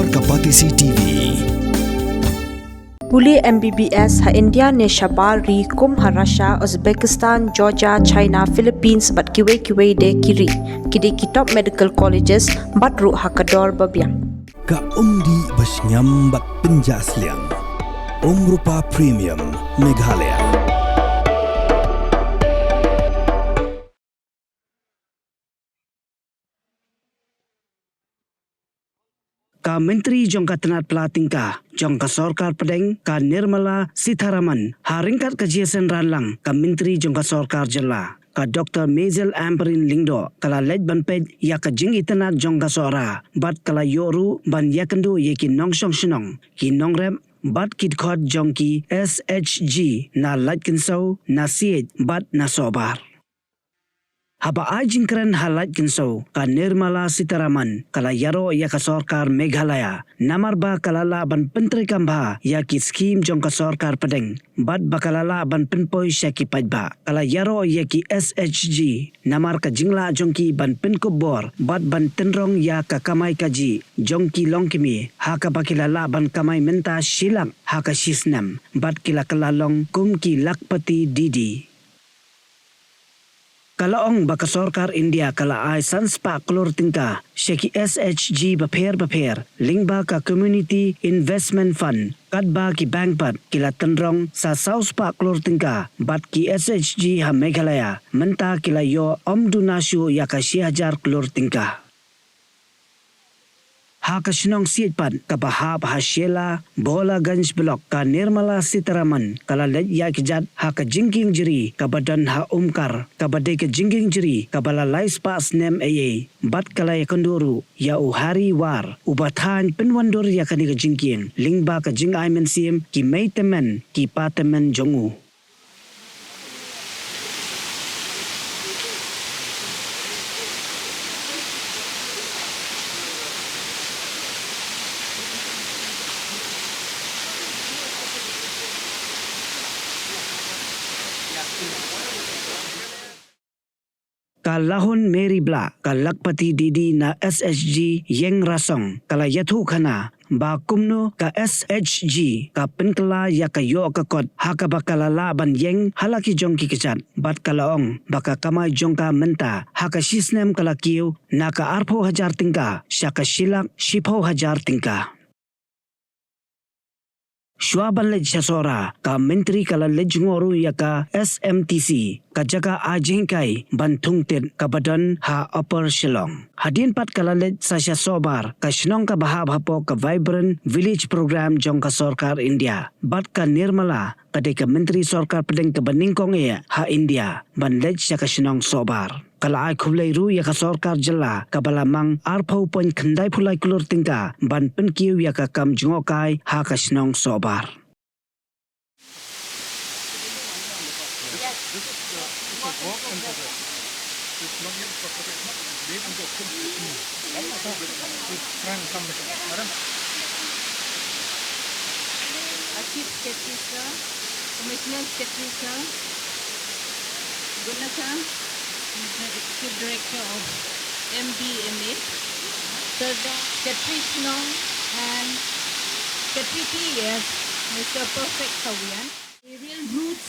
Sohbar Kapatisi TV. Puli MBBS ha India ne Shabar ri kum ha Russia, Uzbekistan, Georgia, China, Philippines bat kiwe de kiri. Kidi kitop medical colleges bat ru ha kador babiang. Ka umdi basnyam bat penjasliang. Rupa Premium Meghalaya. Ka Menteri Jongka Tenat Pelatingka, Jongka Sorkar Pedeng, ka Nirmala Sitharaman, haringkat kajian ranlang, ka Menteri Jongka Sorkar Jela, ka Dr. Mezel Amperin Lingdo, kala Leit banped ya ka Jingi Tenat Jongka Sora, bat kala Yoru ban Ïakynduh ye ki Nong Shnong, ki Nong Rem, bat kid khod Jongki SHG na Laitkynsew na Siej bat na Sohbar. Haba Jingkieng ha Laitkynsew ka Nirmala Sitharaman kala yaro ya ka Sorkar Meghalaya namar ba kalala ban pentri kamba ya ki skim Jongka Sorkar Pedeng bat bakalala ban penpoi syaki pajba kala yaro ya ki SHG namar ka jingla jongki ban penkubor bat ban tenrong ya ka kamai kaji jongki longkimi ha ka bakilala ban kamai menta silang ha ka sisnam bat kila kalalong kumki lakpati didi. Kalaong baka Sorkar India kala ay sanspa klor tingka syaki SHG baper lingba ka Community Investment Fund kadba ki bank pat kila tenrong sa sauspa klor tingka bat ki SHG ha Meghalaya menta kila yo omdunasyo ya ka 1,000 klor tingka. Ha ka Shnong Siej pat ka bahab ha Shela Bola Ganj Blok ka Nirmala Sitharaman kala Leit Ïakynduh ha ka Jingkieng jiri ka badan ha umkar ka badai ka Jingkieng jiri ka bala lais pas nem AA bat kala Ïakynduh ya uhari war ubatan penwandur ya ka ni ka Jingkieng lingba ka jing aimen sim ki may temen ki patemen jongu. Ka lahon Mary Bla ka lakpati didi na SHG Yeng Rasong kala yathu khana ba kumno ka SHG ka penkala ya ka yo ka kot ha ka bakala ban Yeng halaki jongki kechat bat kalaong baka kamai jongka menta ha ka sisnem kala kiu na ka 4,000 tingka syaka silak 10,000 tingka. Shuaban Leit Sora ka Menteri kala Lejungoru ya ka SMTC ka jaga Jingkieng bantung tit ka badan ha Upper Shillong. Hadien pat kala Leit Sasha Sohbar ka Shnong ka bahab hapo ka Vibrant Village Program Jongka Sorkar India. Bat ka Nirmala kadai ka Menteri Sorkar Pedeng ka Baningkong ha India ban Leit ka Shnong Sohbar. Kala ay kublay ru ya ka Sorkar Jela ka balamang arpaw pon kanday pulay kulur tingka ban penkiw ya ka kam jungokay ha ka Shnong Sohbar. Chief Secretary, Commissioner Secretary, Gunaka, Executive Director of MDMA, Secretary Nong, and Secretary TS, Mr. Perfect Sawian. Aerial roots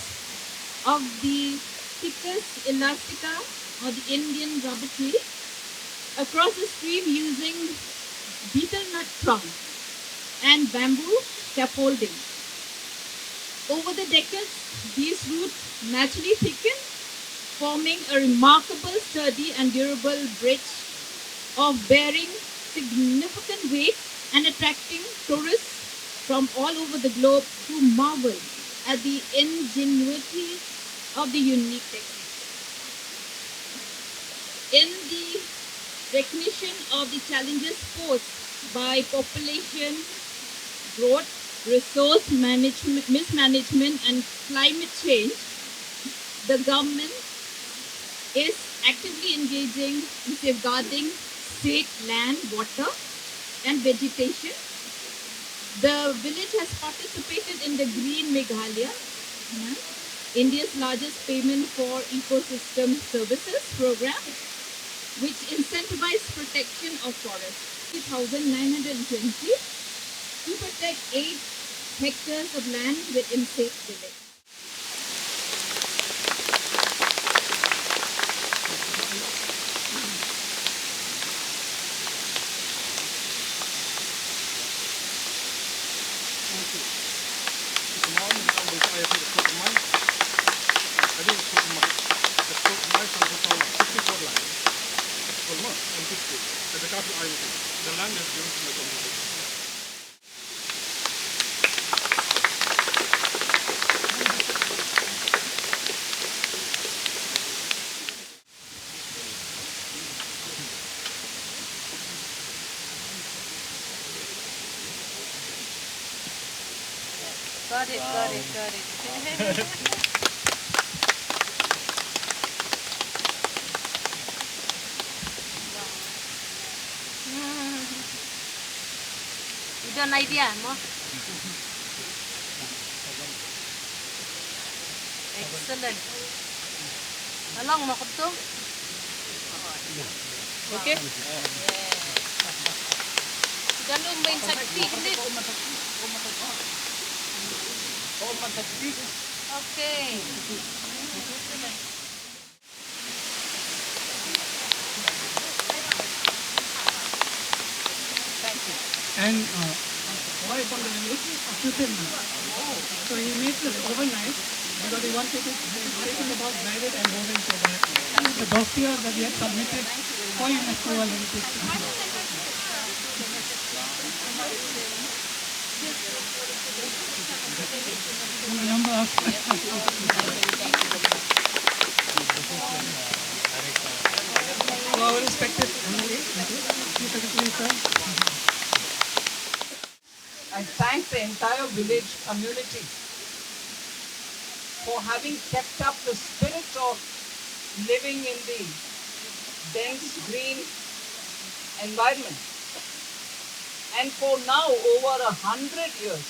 of the Ficus elastica or the Indian rubber tree across the stream using betel nut trunk and bamboo scaffolding. Over the decades, these roots naturally thicken, forming a remarkable, sturdy and durable bridge of bearing significant weight and attracting tourists from all over the globe who marvel at the ingenuity of the unique technique. In the recognition of the challenges posed by population growth, resource mismanagement and climate change, the government is actively engaging in safeguarding state land, water and vegetation. The village has participated in the Green Meghalaya, India's largest payment for ecosystem services program, which incentivize protection of forests. 3,920 to protect 8 hectares of land within safe village. The land is given to the community. Got it. You don't idea, mo? Excellent. Along mo ko to? Okay? Ganun ba yung sakti? Hindi. Okay. And why from the village? So he makes it overnight because he wanted to take it about, drive it and move it so that the dossier that he had submitted for UNESCO heritage. So our respected I thank the entire village community for having kept up the spirit of living in the dense green environment. And for now, over 100 years,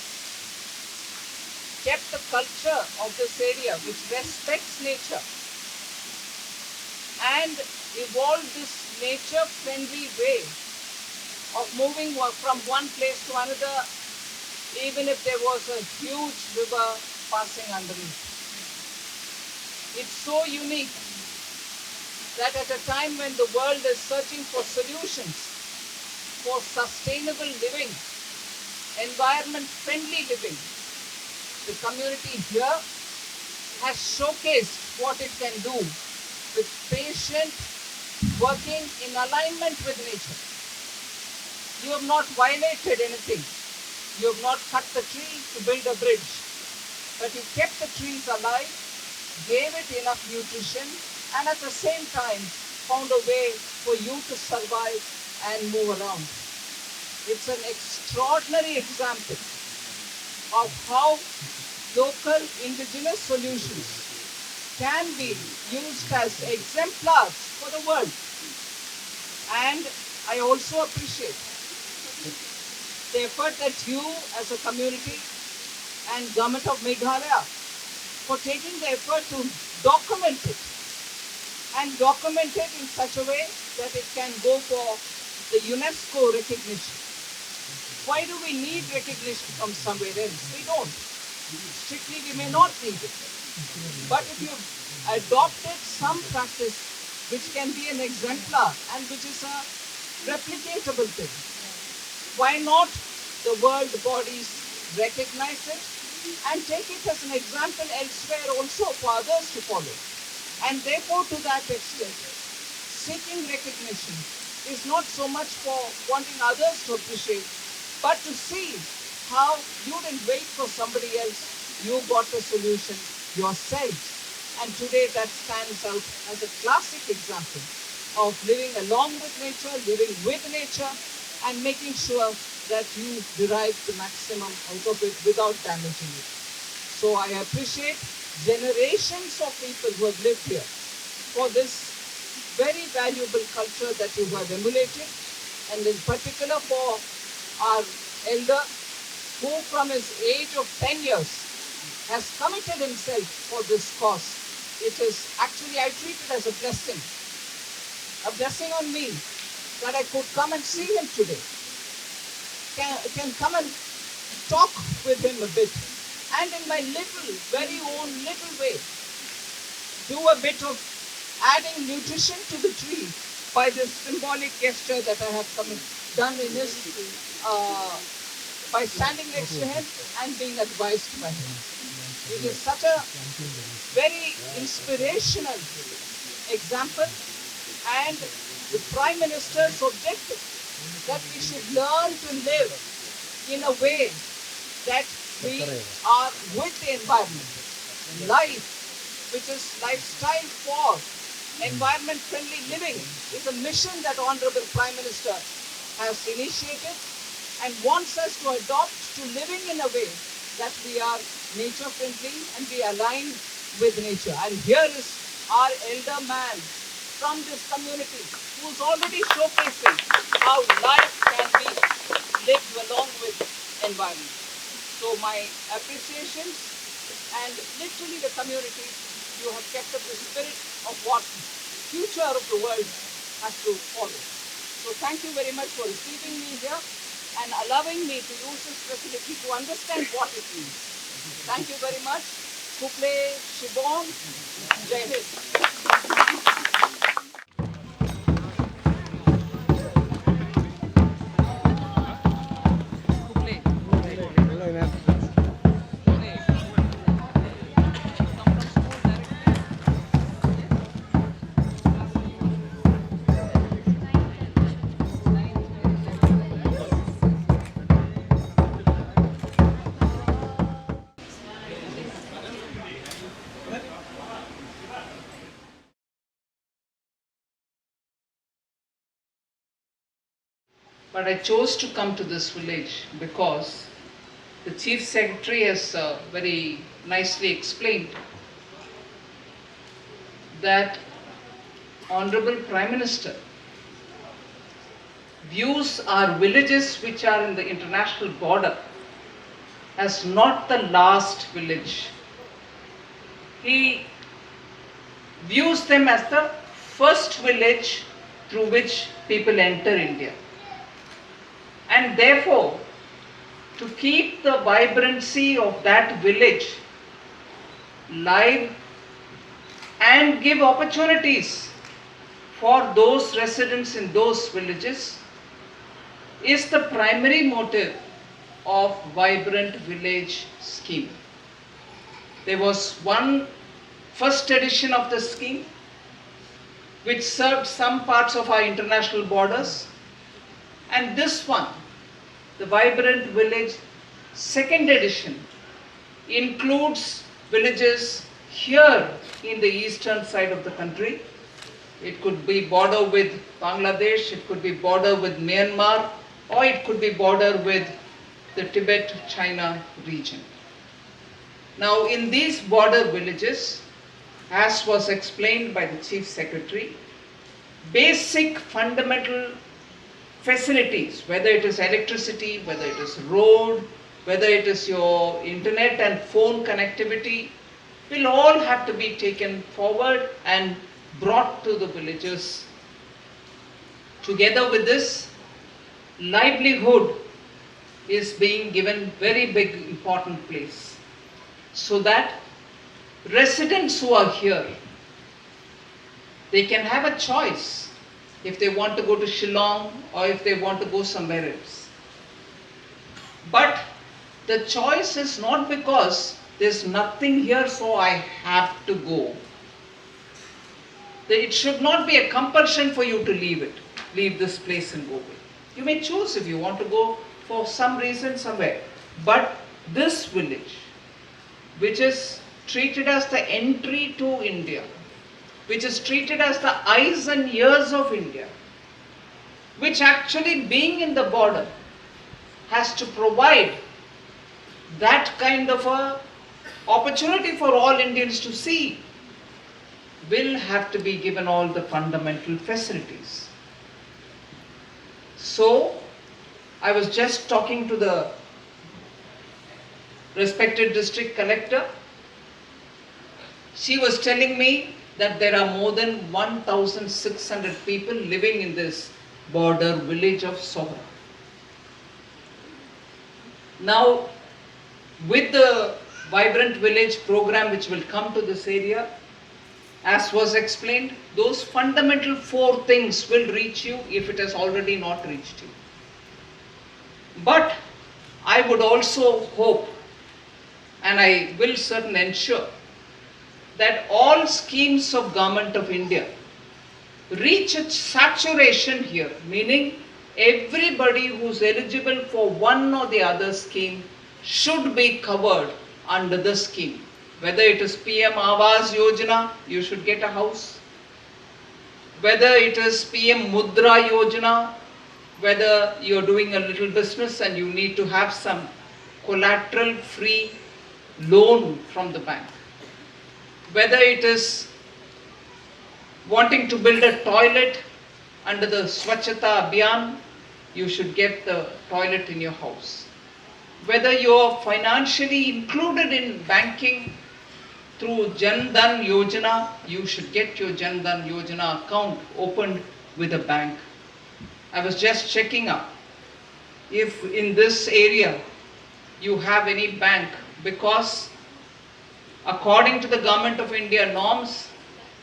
kept the culture of this area which respects nature and evolved this nature-friendly way of moving from one place to another, even if there was a huge river passing underneath. It's so unique that at a time when the world is searching for solutions for sustainable living, environment-friendly living, the community here has showcased what it can do with patient working in alignment with nature. You have not violated anything. You have not cut the tree to build a bridge, but you kept the trees alive, gave it enough nutrition, and at the same time found a way for you to survive and move around. It's an extraordinary example of how local indigenous solutions can be used as exemplars for the world. And I also appreciate the effort that you as a community and Government of Meghalaya for taking the effort to document it and document it in such a way that it can go for the UNESCO recognition. Why do we need recognition from somewhere else? We don't. Strictly, we may not need it. But if you adopted some practice which can be an exemplar and which is a replicatable thing, why not the world bodies recognize it and take it as an example elsewhere also for others to follow? And therefore, to that extent, seeking recognition is not so much for wanting others to appreciate, but to see how you didn't wait for somebody else, you got a solution yourselves. And today that stands out as a classic example of living along with nature, living with nature, and making sure that you derive the maximum out of it without damaging it. So I appreciate generations of people who have lived here for this very valuable culture that you have emulated, and in particular for our elder who from his age of 10 years has committed himself for this cause. It is actually, I treat it as a blessing a blessing on me that I could come and see him today. Can come and talk with him a bit, and in my very own little way, do a bit of adding nutrition to the tree by this symbolic gesture that I have done in his, by standing next to him and being advised by him. It is such a very inspirational example, and the Prime Minister's objective that we should learn to live in a way that we are with the environment. Life, which is lifestyle for environment-friendly living, is a mission that Honorable Prime Minister has initiated and wants us to adopt to living in a way that we are nature-friendly and we align with nature. And here is our elder man from this community who is already showcasing how life can be lived along with environment. So my appreciations, and literally the community, you have kept up the spirit of what future of the world has to follow. So thank you very much for receiving me here and allowing me to use this facility to understand what it means. Thank you very much. Kuple Shibon, Jai Hind. But I chose to come to this village because the Chief Secretary has very nicely explained that Honorable Prime Minister views our villages which are in the international border as not the last village. He views them as the first village through which people enter India. And therefore, to keep the vibrancy of that village live and give opportunities for those residents in those villages is the primary motive of Vibrant Village scheme. There was one first edition of the scheme which served some parts of our international borders, and this one, the Vibrant Village second edition, includes villages here in the eastern side of the country. It could be border with Bangladesh, it could be border with Myanmar, or it could be border with the Tibet-China region. Now in these border villages, as was explained by the Chief Secretary, basic fundamental facilities, whether it is electricity, whether it is road, whether it is your internet and phone connectivity, will all have to be taken forward and brought to the villages. Together with this, livelihood is being given very big important place, so that residents who are here, they can have a choice if they want to go to Shnong or if they want to go somewhere else. But the choice is not because there's nothing here so I have to go. It should not be a compulsion for you to leave this place and go away. You may choose if you want to go for some reason somewhere. But this village, which is treated as the entry to India, which is treated as the eyes and ears of India, which actually being in the border has to provide that kind of a opportunity for all Indians to see, will have to be given all the fundamental facilities. So, I was just talking to the respected district collector. She was telling me that there are more than 1,600 people living in this border village of Sohbar. Now, with the Vibrant Village program which will come to this area, as was explained, those fundamental 4 things will reach you if it has already not reached you. But I would also hope, and I will certainly ensure, that all schemes of Government of India reach its saturation here, meaning everybody who's eligible for one or the other scheme should be covered under the scheme. Whether it is PM Awas Yojana, you should get a house. Whether it is PM Mudra Yojana, whether you're doing a little business and you need to have some collateral-free loan from the bank. Whether it is wanting to build a toilet under the Swachhata Abhiyan, you should get the toilet in your house. Whether you're financially included in banking through Jan Dhan Yojana, you should get your Jan Dhan Yojana account opened with a bank. I was just checking up if in this area you have any bank, because according to the Government of India norms,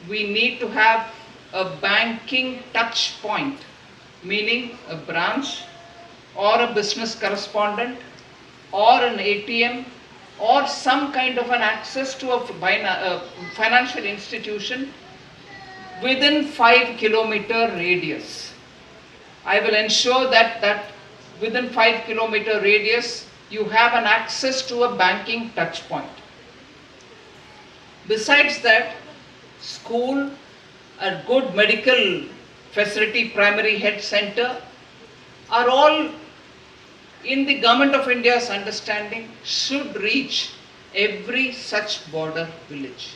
we need to have a banking touch point, meaning a branch or a business correspondent or an ATM or some kind of an access to a financial institution within 5-kilometer radius. I will ensure that within 5-kilometer radius you have an access to a banking touch point. Besides that, school, a good medical facility, primary health center are all in the Government of India's understanding should reach every such border village.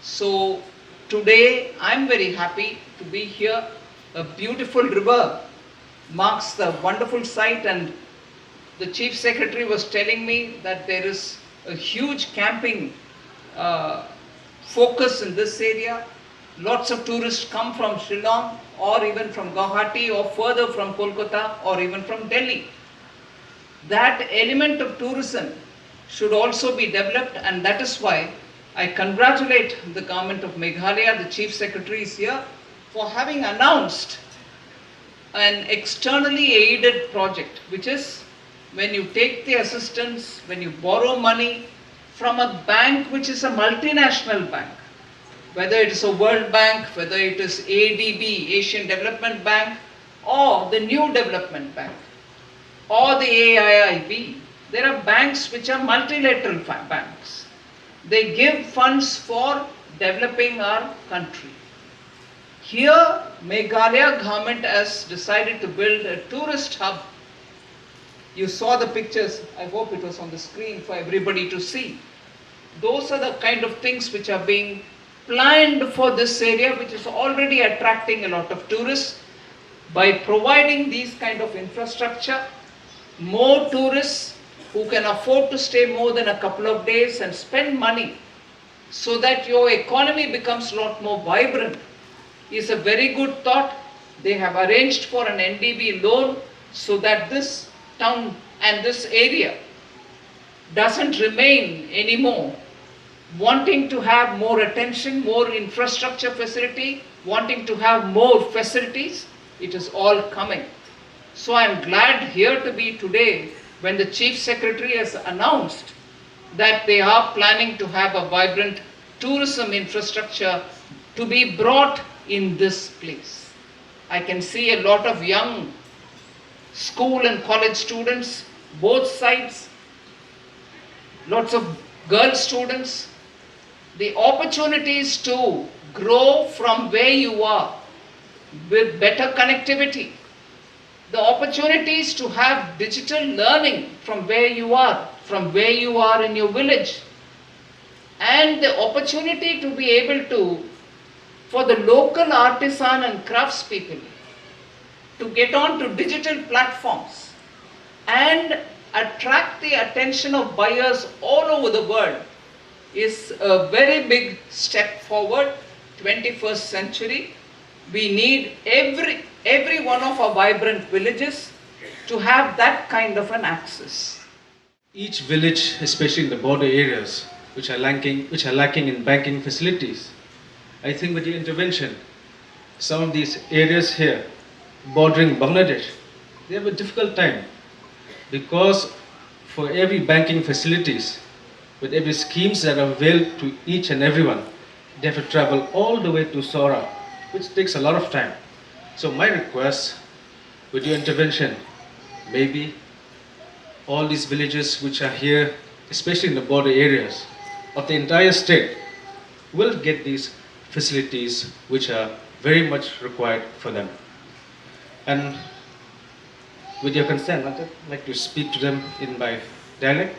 So today I am very happy to be here. A beautiful river marks the wonderful site, and the Chief Secretary was telling me that there is a huge camping focus in this area. Lots of tourists come from Shnong or even from Guwahati or further from Kolkata or even from Delhi. That element of tourism should also be developed, and that is why I congratulate the Government of Meghalaya, the Chief Secretary is here, for having announced an externally aided project, which is when you take the assistance, when you borrow money from a bank which is a multinational bank, whether it is a World Bank, whether it is ADB, Asian Development Bank, or the New Development Bank, or the AIIB, there are banks which are multilateral banks. They give funds for developing our country. Here, Meghalaya government has decided to build a tourist hub. You saw the pictures, I hope it was on the screen for everybody to see. Those are the kind of things which are being planned for this area, which is already attracting a lot of tourists. By providing these kind of infrastructure, more tourists who can afford to stay more than a couple of days and spend money so that your economy becomes a lot more vibrant is a very good thought. They have arranged for an NDB loan so that this town and this area doesn't remain anymore wanting to have more attention, more infrastructure facility, wanting to have more facilities. It is all coming. So I am glad here to be today when the Chief Secretary has announced that they are planning to have a vibrant tourism infrastructure to be brought in this place. I can see a lot of young school and college students, both sides, lots of girl students. The opportunities to grow from where you are with better connectivity, the opportunities to have digital learning from where you are in your village, and the opportunity to be able to, for the local artisan and craftspeople, to get on to digital platforms and attract the attention of buyers all over the world is a very big step forward, 21st century, we need every one of our vibrant villages to have that kind of an access. Each village, especially in the border areas, which are lacking in banking facilities, I think with the intervention, some of these areas here, bordering Bangladesh, they have a difficult time because for every banking facilities, with every schemes that are available to each and everyone, they have to travel all the way to Sora, which takes a lot of time. So my request, with your intervention, maybe all these villages which are here, especially in the border areas of the entire state, will get these facilities which are very much required for them. And with your consent, I'd like to speak to them in my dialect.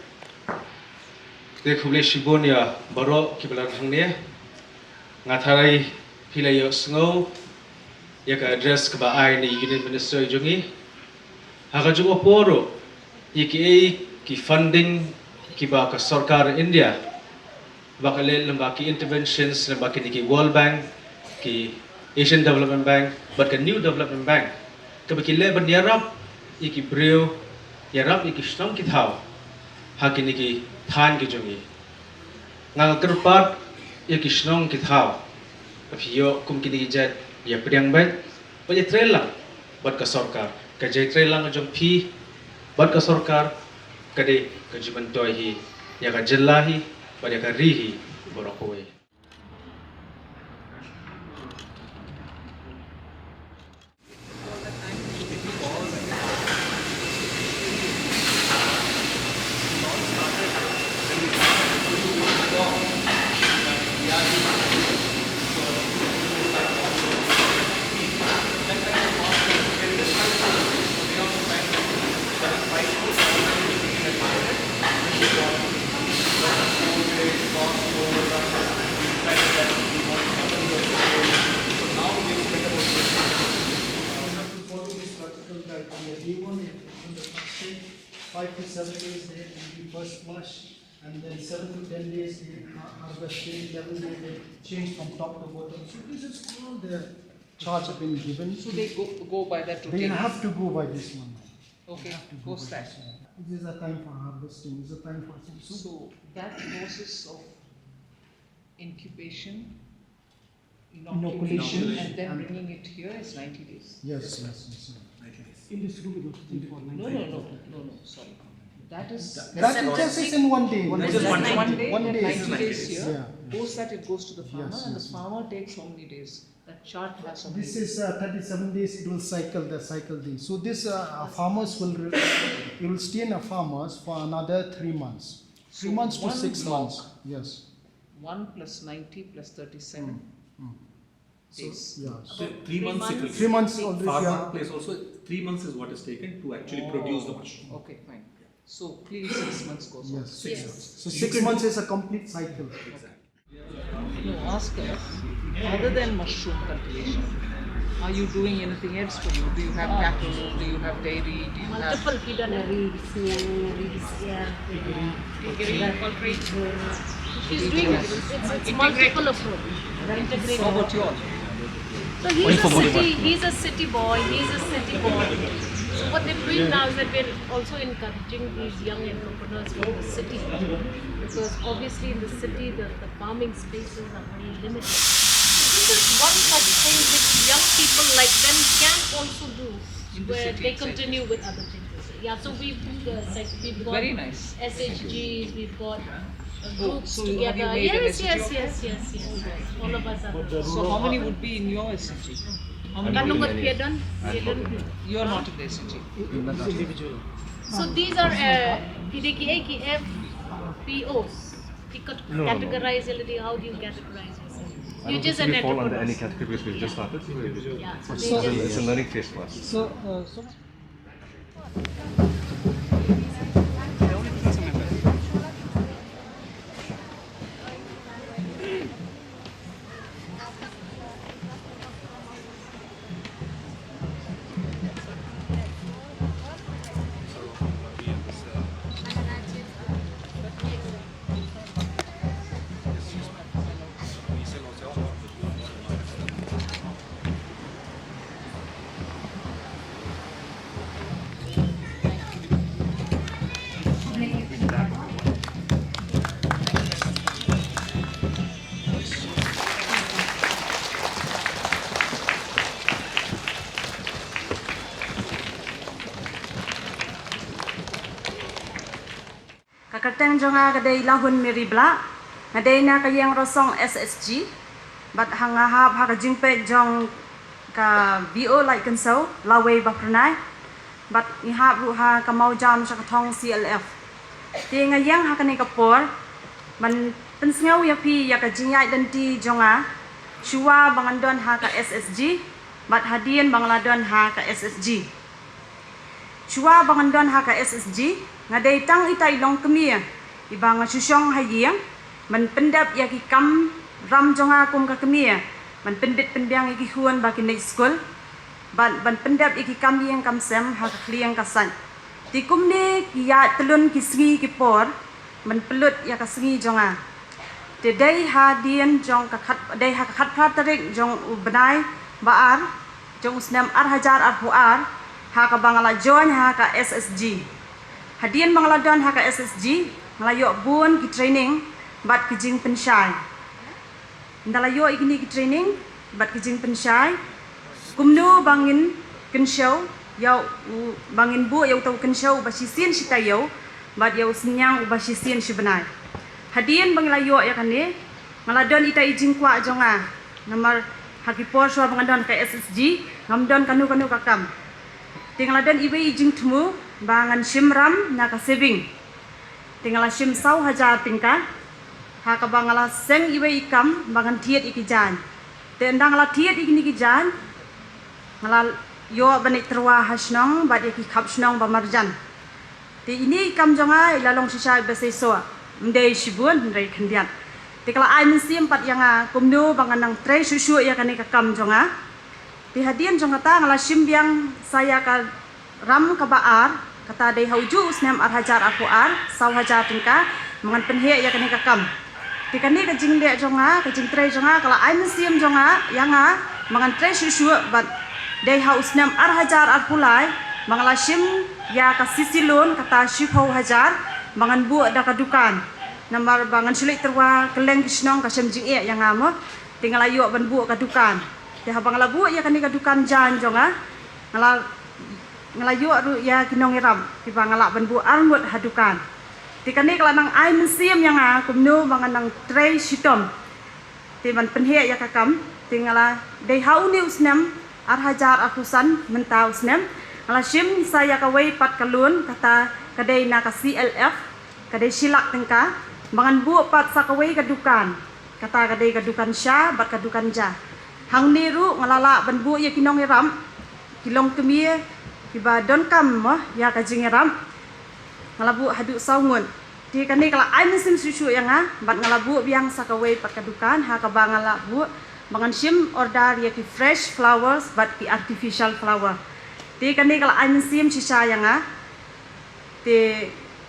Shibonia Baro Kibalar Hangnia, Natarai Pilayo Snow, Yaka address Kaba Aini Union Minister Jungi, Hakajuo Poro, Ki funding Kiba ka Sarkar India, Bakale Lambaki interventions, Lambaki Niki World Bank, Ki Asian Development Bank, but a new development bank. Kabaki Leban Yarab, Iki Brio, Yarab Iki Shnong Kithao, Hakiniki Tan Kijungi. Nang Kerpat, Iki Shnong Kithao, if you come Kini Jet, Yapriang Bank, but you trail lang, but ka Sarkar, Kajay trail lang Jong P, but ka Sarkar, Kade, Kajibantohi, Yaka Jelahi, but Yaka Rihi, Borokaway. First flush, and then 7 to 10 days they harvesting, 11 days they change from top to bottom. So this is all the charts have been given. So they go by that routine? They have to go by this one. Okay, post that. This is a time for harvesting, this is a time for So that process of incubation, inoculation, and then bringing it here is 90 days. Yes. In this room, No, sorry. That is just in one day. One day, 90 90 days here. Yeah. Post that it goes to the farmer, Yes, and the farmer takes how many days? That chart has how many This days? is 37 days, it will cycle thing. So this farmers will stay in a farmers for another 3 months. 3 So months to one 6 block. months. Yes. 1 plus 90 plus 37 days. Yeah. So 3 months it will 3 months already. farmer Yeah. place also 3 months is what is taken to actually produce the mushroom. Okay, fine. So clearly 6 months goes on. Yes. 6 months. So 6 months is a complete cycle. No, ask us. Other than mushroom cultivation, are you doing anything else for you? Do you have cattle? Do you have dairy? Do you have Multiple poultry. She's doing it. It's multiple approach. Integrated. How about yours? So he's a city boy. So what they're doing now is that we're also encouraging these young entrepreneurs from the city, because obviously in the city the farming spaces are very limited. This is one such thing which young people like them can also do, where they continue with other things. Yeah, so we've got Very nice. SHGs, we've got groups so have you together. made an SHG? Yes. All of us are. So how many would be in your SG? Kanungat Piedan. You are not in the SG. So these are FPOs. Categorize, how do you categorize yourself? You just an fall under any entrepreneur. categories we've just started. Yeah, so So they it's just, a learning phase for us. So Hakateng jonga kadai lahun meribla, ngadai na kayang rosong SSG, bat hangahap haka jingpe jong ka BO Laitkynsew, laway bapernai, bat ihap ruha kamau jam syakatong CLF. Ti ngayang hakani kapor, man pensengau ya pi ya ka jingai denti jonga, shua bangandon haka SSG, bat Hadien bangladon haka SSG. Shua bangandon haka SSG, ngadai tang itai long kemia, ibang susyong hayang, man pendap ya ki kam ram jonga kum ka kemia, man pendit pendiang iki huan baki nei school, ban pendap iki kam yang kam sem haka kliang kasan. Ti kum ni ya telun kisgi ki por, man pelut ya ka sengi jonga. Ti dai Hadien jong ka khat dai haka khat pratarik jong benai baar, jong usnam hajar huar, haka bangala join haka SSG. Hadien bangladon haka SSG, ngalayo bun ki training, bat ki jing pensyai. Ndalayo ikini ki training, bat ki jing pensyai. Kumnu bangin kensyaw, yaw bangin bu yaw taw kensyaw basisian si tayo, bat yaw senyang basisian si benai. Hadien bangilayo ya kani, ngaladon ita ijing kwa jonga, namar hakipor suwa bangadon ka SSG, ngamdon kanu kakam. Tinggaladon iwe ijing temu, bangan simram na ka saving. Tingala sim saw hajar tingka, haka bangala seng iwe ikam, bangan tiet ikijan. Tendang la tiet ikini kijan, ngala yo banik terwa Shnong, bat iki kap Shnong bamarjan. Ti ini ikam jonga ilalong sisa beseso, mdei shibun mdei kendian. Ti kala ai musim pat yang kumnu bangan nang tre susu ya kani kakam jonga. Ti Hadien jong kata ngala simbiang saya ka ram ka baar, kata dei hauju usnam hajar akuar, saw hajar tingka, mangan penhe ya kani kakam. Ti kani ka jing de jonga, ka jing tre jonga kala ai musim jonga yanga mangan tre susu bat dei hausnam hajar pulai, mangala sim ya ka sisilun kata shipau hajar, mangan bu da kadukan. Nambar bangan sulit terwa keleng Shnong ka sem jing yang amo, tinggal ayo ban bu kadukan. Ti habang labu ya kani kadukan jan jonga, ngalayo ru ya kinong iram, ti bangala ban bu armut hadukan. Ti kani kala nang ai musim yang kumnu bangan nang tray shitom. Ti ban penhe ya kakam, tingala dei hauni usnam hajar akusan mentau usnam, ngala sim saya kawai pat kalun kata kadai na ka CLF, kadai silak tingka, bangan bu pat sakawai kadukan, kata kadai kadukan sya bat kadukan ja. Hang niru ngalala ban bu ya kinong iram, kilong kemie kiba don kam mo ya ka jing iram. Ngalabu hadu saungun. Ti kani kala ai musim susu yang bat ngalabu biang sakawai pat kadukan ha ka bangala bu bangan sim order ya ki fresh flowers bat ki artificial flower. Ti kani kala ai musim sisa yang ti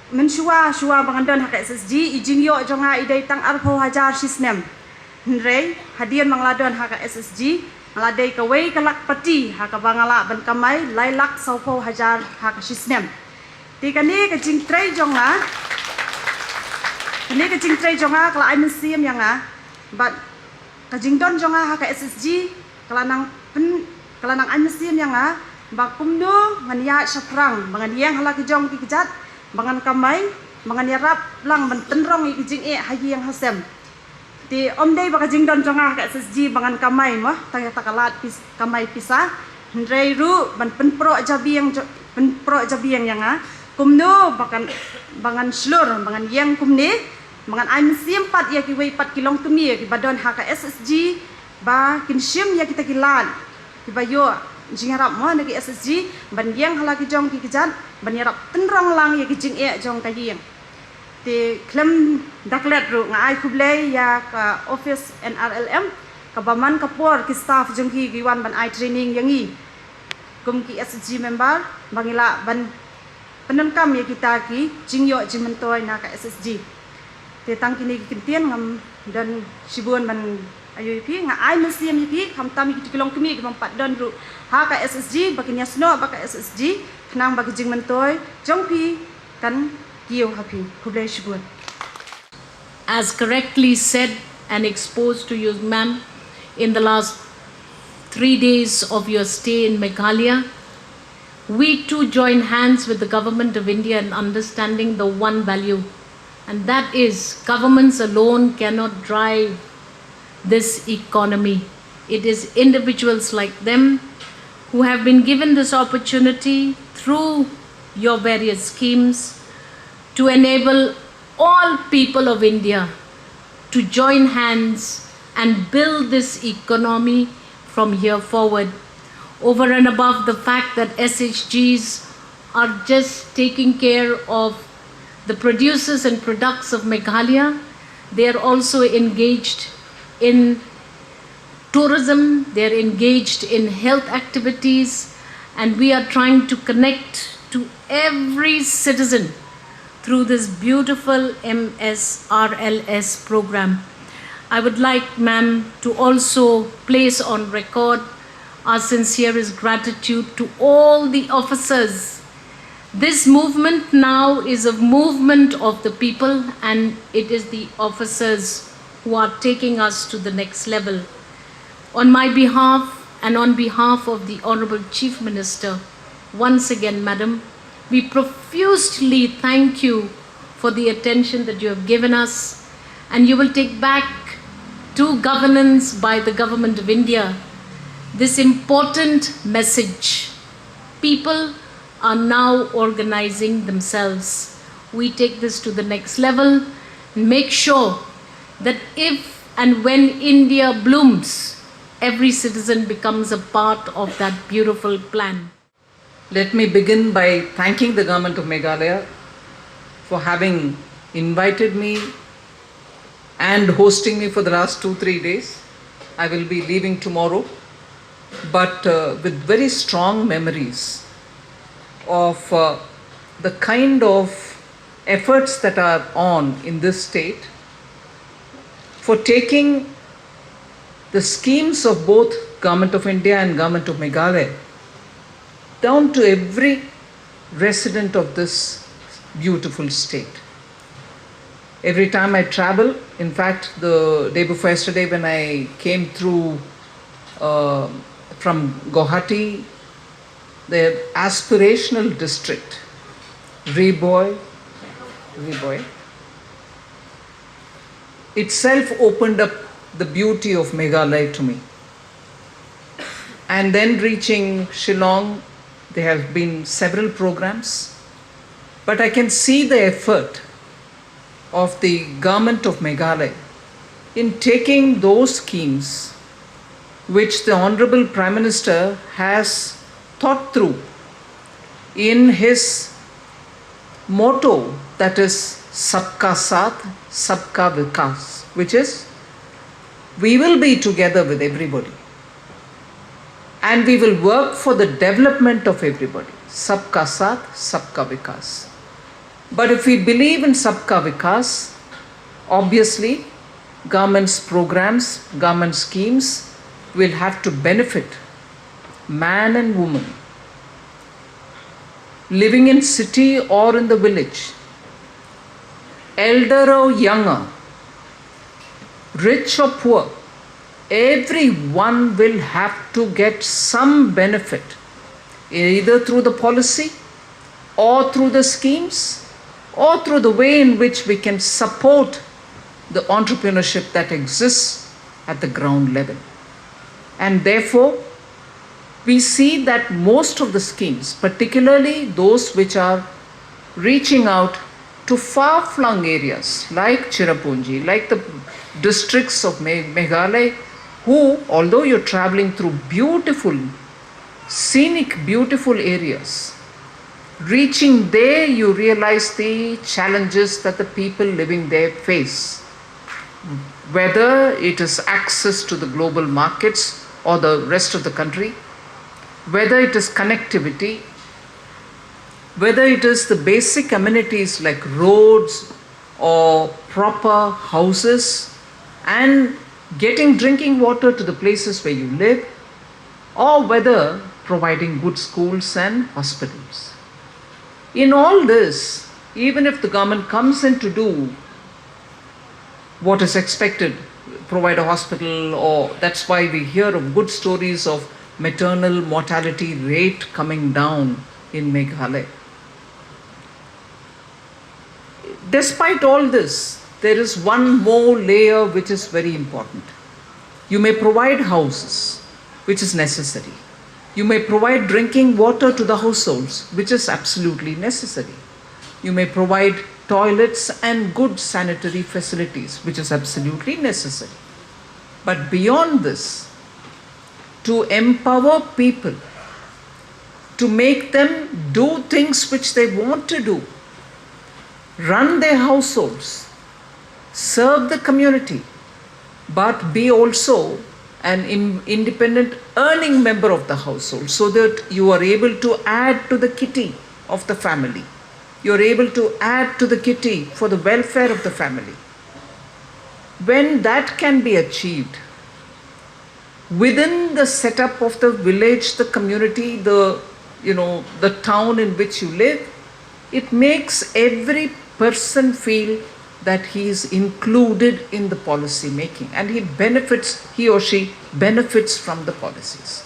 menshua bangan don ha ka SSG ijing yo jonga idai tang arpo hajar sisnem. Nrei Hadien mangladon haka SSG ngaladai kawai kalak pati haka bangala ban kamai lailak saupo hajar haka sisnem. Ti kani ka jing tray jonga, kani ka jing tray jonga kala ai musim yang bat ka jing don jonga haka SSG kala nang ai musim yang ba kumnu ngania saprang bangan yang hala ki jong ki kijat bangan kamai bangan yarap lang ban tenrong ki jing hayi yang hasem. Ti omdei baka jingdon jonga ka SSG bangan kamai mo tang takalat kamai pisah ndrei ru ban penpro jabiang yang kumno bangan slur bangan yang kumni bangan ai musim pat ya ki wei pat kilong tumi ki badon haka SSG ba kinsim ya kita kilan ki bayo jingarap mo nagi SSG ban yang hala ki jong ki kijat ban yarap tenrong lang ya ki jing jong kayeng. Ti klem daklet ru nga ai kublai ya ka office NRLM ka baman kapor ki staff jengki giwan ban ai training yangi kum ki SSG member bangila ban penenkam ya kita ki jingyo jimentoy na ka SSG. Ti tang kini kintian ngam dan sibun ban ayo pi nga ai musim pi kam tam ki kilong kemi ki mampat don ru ha ka SSG bakin yasno baka SSG knang baki jingmentoy jongpi kan As correctly said and exposed to you, ma'am, in the last 3 days of your stay in Meghalaya, we too join hands with the government of India in understanding the one value and that is governments alone cannot drive this economy. It is individuals like them who have been given this opportunity through your various schemes to enable all people of India to join hands and build this economy from here forward. Over and above the fact that SHGs are just taking care of the producers and products of Meghalaya, they are also engaged in tourism, they are engaged in health activities, and we are trying to connect to every citizen through this beautiful MSRLS program. I would like, ma'am, to also place on record our sincerest gratitude to all the officers. This movement now is a movement of the people, and it is the officers who are taking us to the next level. On my behalf and on behalf of the Honorable Chief Minister, once again, Madam, we profusely thank you for the attention that you have given us, and you will take back to governance by the Government of India this important message. People are now organizing themselves. We take this to the next level and make sure that if and when India blooms, every citizen becomes a part of that beautiful plan. Let me begin by thanking the government of Meghalaya for having invited me and hosting me for the last 2-3 days. I will be leaving tomorrow, but with very strong memories of the kind of efforts that are on in this state for taking the schemes of both Government of India and Government of Meghalaya down to every resident of this beautiful state. Every time I travel, in fact, the day before yesterday when I came through from Guwahati, the aspirational district, Riboy, itself opened up the beauty of Meghalaya to me. And then reaching Shnong, there have been several programs, but I can see the effort of the government of Meghalaya in taking those schemes which the Honorable Prime Minister has thought through in his motto, that is Sabka Saath, Sabka Vikas, which is we will be together with everybody and we will work for the development of everybody. Sabka Saath, Sabka Vikas. But if we believe in Sabka Vikas, obviously government's programs, government schemes will have to benefit man and woman living in city or in the village, elder or younger, rich or poor. Everyone will have to get some benefit, either through the policy or through the schemes or through the way in which we can support the entrepreneurship that exists at the ground level. And therefore, we see that most of the schemes, particularly those which are reaching out to far-flung areas like Cherrapunji, like the districts of Meghalaya, who, although you're traveling through beautiful, scenic, beautiful areas, reaching there you realize the challenges that the people living there face. Whether it is access to the global markets or the rest of the country, whether it is connectivity, whether it is the basic amenities like roads or proper houses and getting drinking water to the places where you live, or whether providing good schools and hospitals. In all this, even if the government comes in to do what is expected, provide a hospital, or that's why we hear of good stories of maternal mortality rate coming down in Meghalaya. despite all this, there is one more layer which is very important. You may provide houses, which is necessary. You may provide drinking water to the households, which is absolutely necessary. You may provide toilets and good sanitary facilities, which is absolutely necessary. But beyond this, to empower people, to make them do things which they want to do, run their households, serve the community, but be also an independent earning member of the household, so that you are able to add to the kitty of the family. You are able to add to the kitty for the welfare of the family. When that can be achieved, within the setup of the village, the community, the town in which you live, it makes every person feel that he is included in the policy making, and he or she benefits from the policies.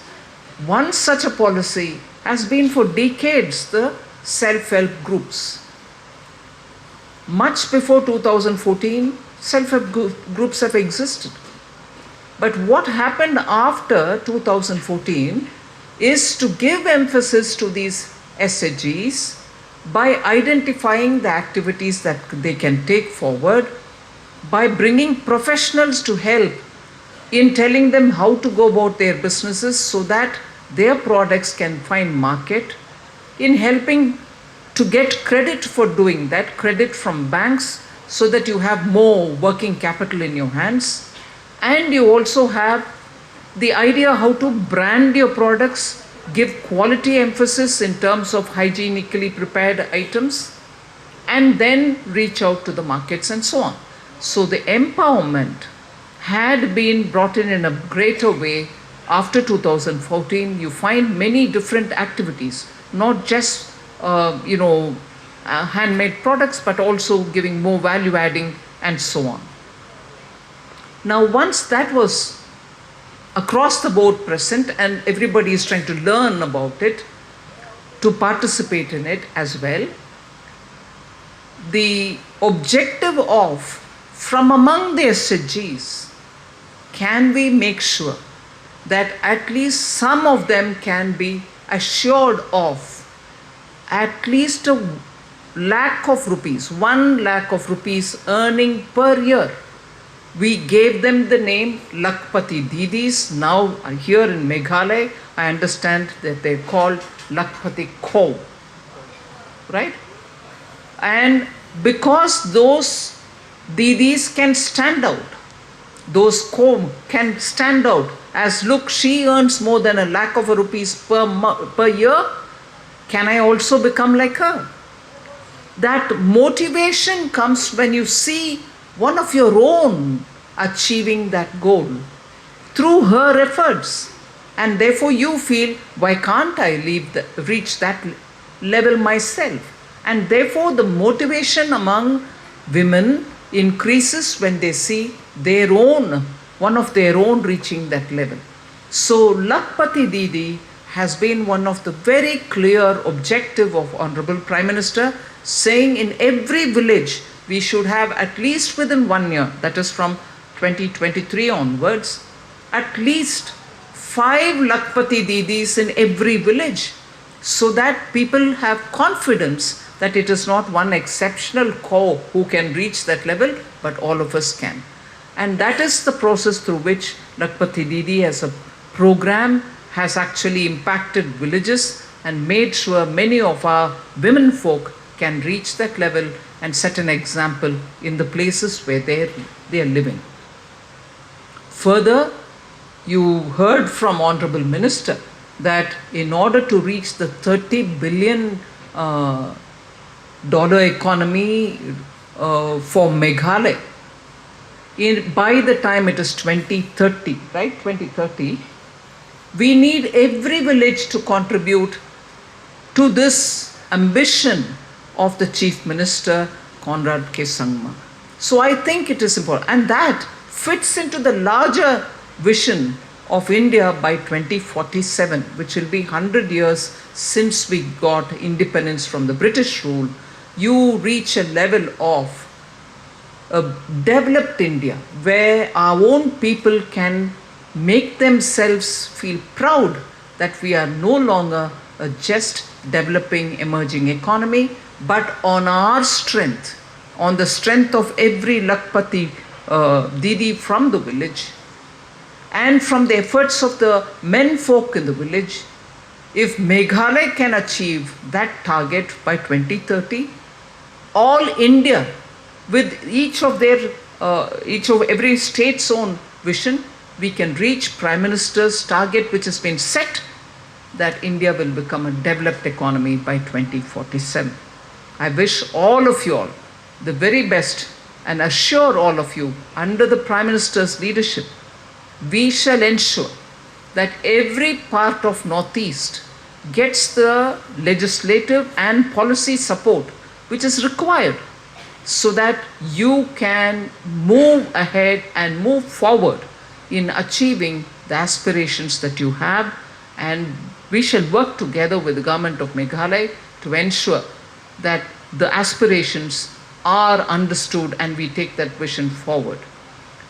One such a policy has been for decades the self-help groups. Much before 2014, self-help groups have existed. But what happened after 2014 is to give emphasis to these SHGs by identifying the activities that they can take forward, by bringing professionals to help in telling them how to go about their businesses so that their products can find market, in helping to get credit for doing that, credit from banks, so that you have more working capital in your hands. And you also have the idea how to brand your products, give quality emphasis in terms of hygienically prepared items, and then reach out to the markets and so on. So the empowerment had been brought in a greater way after 2014. You find many different activities, not just handmade products, but also giving more value adding and so on. Now, once that was across the board present and everybody is trying to learn about it, to participate in it as well, the objective of, from among the SHGs, can we make sure that at least some of them can be assured of at least ₹1 lakh earning per year. We gave them the name Lakpati Didis. Now here in Meghalaya, I understand that they're called Lakpati Kho, right? And because those Didis can stand out, those Kho can stand out as, look, she earns more than ₹1 lakh per year, can I also become like her? That motivation comes when you see one of your own achieving that goal through her efforts, and therefore you feel, why can't I reach that level myself? And therefore the motivation among women increases when they see one of their own reaching that level. So Lakpati Didi has been one of the very clear objective of Honorable Prime Minister, saying in every village we should have at least within 1 year, that is from 2023 onwards, at least 5 Lakpati Didis in every village, so that people have confidence that it is not one exceptional Kho who can reach that level, but all of us can. And that is the process through which Lakpati Didi as a program has actually impacted villages and made sure many of our women folk can reach that level and set an example in the places where they are living. Further, you heard from Honorable Minister that in order to reach the $30 billion economy for Meghalaya, by the time it is 2030, right, 2030, we need every village to contribute to this ambition of the Chief Minister, Conrad K. Sangma. So I think it is important, and that fits into the larger vision of India by 2047, which will be 100 years since we got independence from the British rule. you reach a level of a developed India where our own people can make themselves feel proud that we are no longer a just developing emerging economy, but on our strength, on the strength of every Lakpati Didi from the village and from the efforts of the men folk in the village. If Meghalaya can achieve that target by 2030, all India, with each of every state's own vision, we can reach Prime Minister's target, which has been set, that India will become a developed economy by 2047. I wish all of you all the very best and assure all of you, under the Prime Minister's leadership, we shall ensure that every part of Northeast gets the legislative and policy support which is required so that you can move ahead and move forward in achieving the aspirations that you have. And we shall work together with the government of Meghalaya to ensure that the aspirations are understood and we take that vision forward.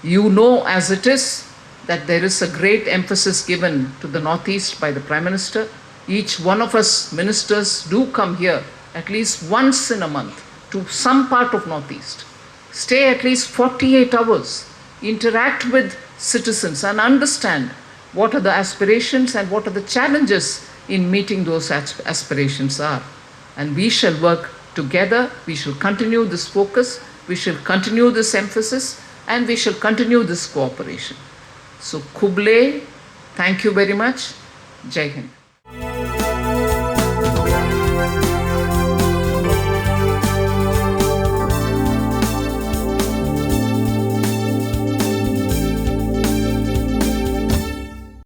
You know as it is that there is a great emphasis given to the Northeast by the Prime Minister. Each one of us ministers do come here at least once in a month to some part of Northeast, stay at least 48 hours, interact with citizens and understand what are the aspirations and what are the challenges in meeting those aspirations are. And we shall work together, we shall continue this focus, we shall continue this emphasis, and we shall continue this cooperation. So Kuble, thank you very much. Jai Hind.